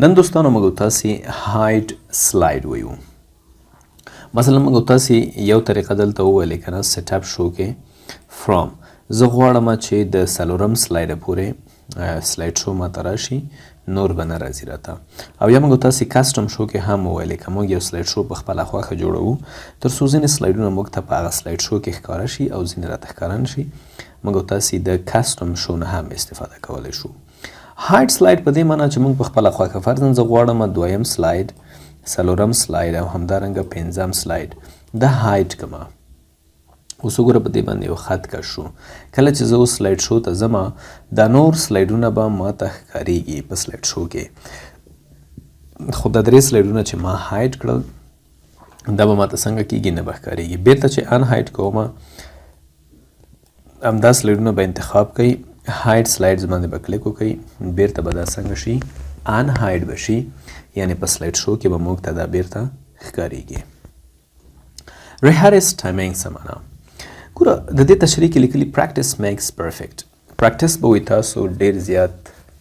نن دوستانو موږ تاسې هایډ سلاید وایو. مثلا موږ تاسې یو طریقه دلته وویلې که نه سیټ اپ شو کې فرام زه غواړم چې د څلورم سلایډه پورې سلایډ شو ماته راشي، نور به نه راځي راته. او یا موږ تاسې کسټم شو کې هم وویلې که موږ یو سلایډ شو په خپله خوښه جوړوو تر څو ځینې سلایډونه موږ ته په هغه سلایډ شو کې ښکاره شي او ځینې راته ښکاره نه شي، موږ تاسې د کسټم شو نه هم استفاده کولی شو. هایډ سلایډ په دې معنی چې موږ په خپله خوښه فرضاً زه غواړم دویم سلایډ، څلورم سلایډ او همدارنګه پنځم سلایډ دا هایډ کړمه. اوس وګوره په دې باندې یو خط کش شو. کله چې زه اوس سلایډ شو ته ځم دا نور سلایډونه به ماته ښکارېږي په سلایډ شو کې، خو دا درې سلایډونه چې ما هایډ کړل دا به ماته څنګه کېږي نه به ښکارېږي. بیرته چې ان هایډ کوم همدا سلایډونه به انتخاب کوئ، هایډ سلایډز باندې به کلیک وکړئ، بیرته به دا څنګه شي ان هایډ به شي، یعنې په سلایډ شو کې به موږ ته دا بیرته ښکارېږي. ریهرس ټایمینګ څه معنا؟ ګوره د دې تشریح کې لیکلي پریکټس میکس پرفیکټ. پریکټس به وي تاسو ډېر زیات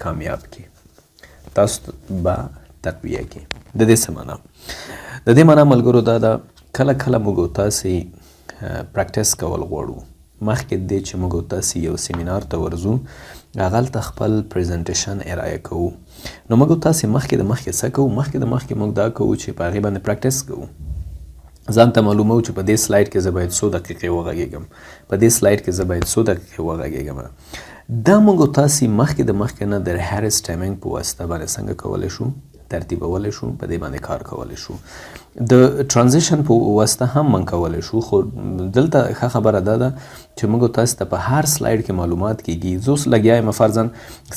کامیاب کړي، تاسو به تقویه کړي. د دې څه معنا؟ د دې معنا ملګرو دا ده کله کله موږ تاسې پریکټس کول غواړو، مخکې د دې چې موږ تاسې یو سیمینار ته ورځو هغلته خپل پریزنټیشن ارایه کوو، نو موږ تاسې مخکې د مخکې څه کوو؟ مخکې د مخکې موږ دا کوو چې په هغې باندې پریکټس کوو، ځان ته معلومو چې په دې سلایډ کې زه باید څو دقیقې وغږېږم، په دې سلایډ کې زه باید څو دقیقې وغږېږم. دا موږ تاسې مخکې د مخکې نه د ریهرس ټایمینګ په واسطه باندې څنګه کولی شو؟ ترتیبولی شو، په دې باندې کار کولی شو. د ټرانزیشن په واسطه هم من کولی شو، خو دلته ښه خبره دا ده چې موږ تاسو ته په هر سلایډ کې معلومات کیږي. زه اوس لګیا یم فرضاً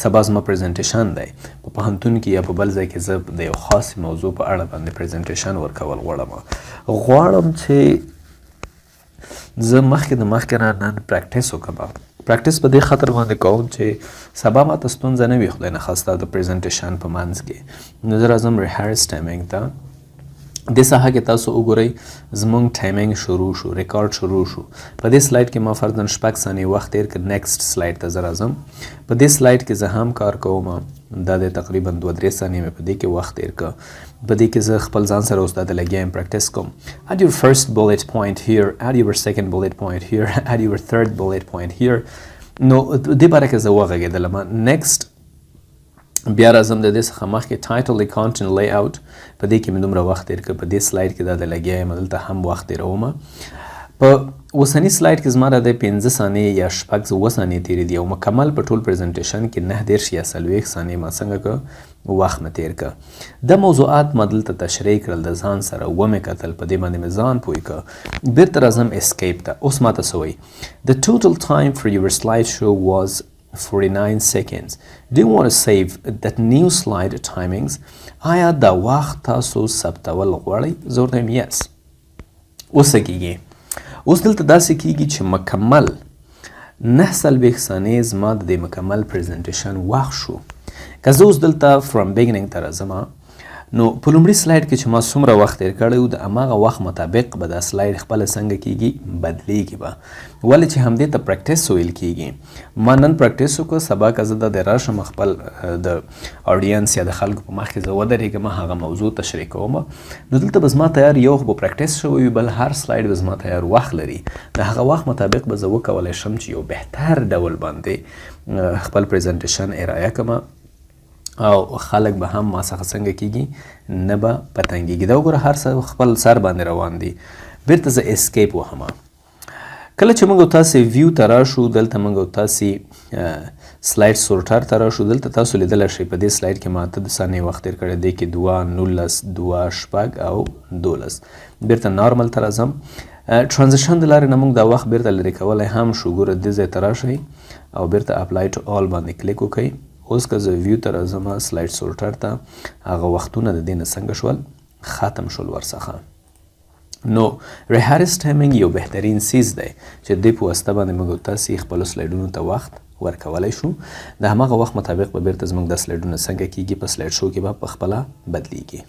سبا زما پریزنټیشن دی په پوهنتون کې یا په بل ځای کې، زه د یو خاص موضوع په اړه باندې پریزنټیشن ورکول غواړم چې زه مخکې د مخکې نه نن پریکټس وکړم. پریکټس په دې خاطر باندې کوم چې سبا ماته ستونزه نه وي خدای نخواسته د پریزنټیشن په منځ کې. نو زه راځم ریهرس ټایمینګ ته. دې ساحه کې تاسو وګورئ زموږ ټایمینګ شروع شو، ریکارډ شروع شو. په دې سلایډ کې ما فرضاً 6 ثانیې وخت تېر کړ. نیکسټ سلایډ ته زه راځم. په دې سلایډ کې زه هم کار کوم، دا د تقریبا 2-3 ثانیې مې په دې کې وخت تېر کړ. په دې کې زه خپل ځان سره اوس دا د لګیا یم پریکټس کوم. add your first bullet point here, add your second bullet point here, add your third bullet point here. نو دې باره کې زه وغږېدلم. نیکسټ بیا راځم د دې څخه مخکې ټایټل د کانټنټ لی آوټ، په دې کې مې دومره وخت تېر کړ. په دې سلایډ کې دا د لګیا یم دلته هم وخت تېروم. په اوسني سلایډ کې زما راځي 15 ثانیې یا 6-7 ثانیې تېرې دي او مکمل په ټول پریزنټیشن کې 9 یا 40 ثانیې ما څنګه کړ وخت مې تېر کړ. دا موضوعات ما دلته تشریح کړل د ځان سره، ومې کتل، په دې باندې مې ځان پوه کړ. بیرته راځم اسکیپ ته. اوس ماته څه وایي؟ The total time for your slideshow was 49 seconds. Do you want to save that new slide timings? آیا دا وخت تاسو ثبتول غواړئ؟ زه ورته وایم yes. اوس څه کېږي؟ اوس دلته داسې کېږي چې مکمل 49 ثانیې زما د دې مکمل پریزنټیشن وخت شو. که زه اوس دلته فرام بیګنینګ ته راځم نو په لومړي سلایډ کې چې ما څومره وخت تېر کړی و د هماغه وخت مطابق به دا سلایډ خپله څنګه کېږي؟ بدلیږي به. ولې چې همدې ته پریکټس ویل کېږي. ما نن پریکټس وکړه، سبا که زه د راشم خپل د اډینس یا د خلکو په مخ کې زه ودرېږم هغه موضوع تشریح کوم، نو دلته به زما تیار یو خو به پریکټس شوی وي، بل هر سلایډ به زما تیار وخت لري. د هغه وخت مطابق به زه وکولی شم چې یو بهتر ډول باندې خپل پریزنټیشن ارایه کړم او خلک به هم ما څخه څنګه کېږي نه به په تنګېږي. دا وګوره هر څه خپل سر باندې روان دي. بیرته زه اسکیپ وهم. کله چې موږ تاسې ویو ته راشو، دلته موږ تاسې سلایډ سورټر ته راشو، دلته تاسو لیدلی شئ په دې سلایډ کې ما 8 ثانیې وخت تېر کړی، دې کې 2 19 2 6 او 12. بیرته نارمل ته راځم. ټرانزیشن د لارې نه موږ دا وخت بیرته لرې کولی هم شو. ګوره دې ځای ته راشئ او بیرته اپلای ټو آل باندې کلیک وکړئ. اوس که زه ویو ته راځم سلایډ سورټر ته، هغه وختونه د دې نه څنګه شول؟ ختم شول ورڅخه. نو ریهرس ټایمینګ یو بهترین څیز دی چې دې په واسطه باندې موږ تاسې خپلو سلایډونو ته وخت ورکولی شو. د هماغه وخت مطابق به بیرته زموږ دا سلایډونه څنګه کېږي په سلایډ شو کې به په خپله بدلیږي.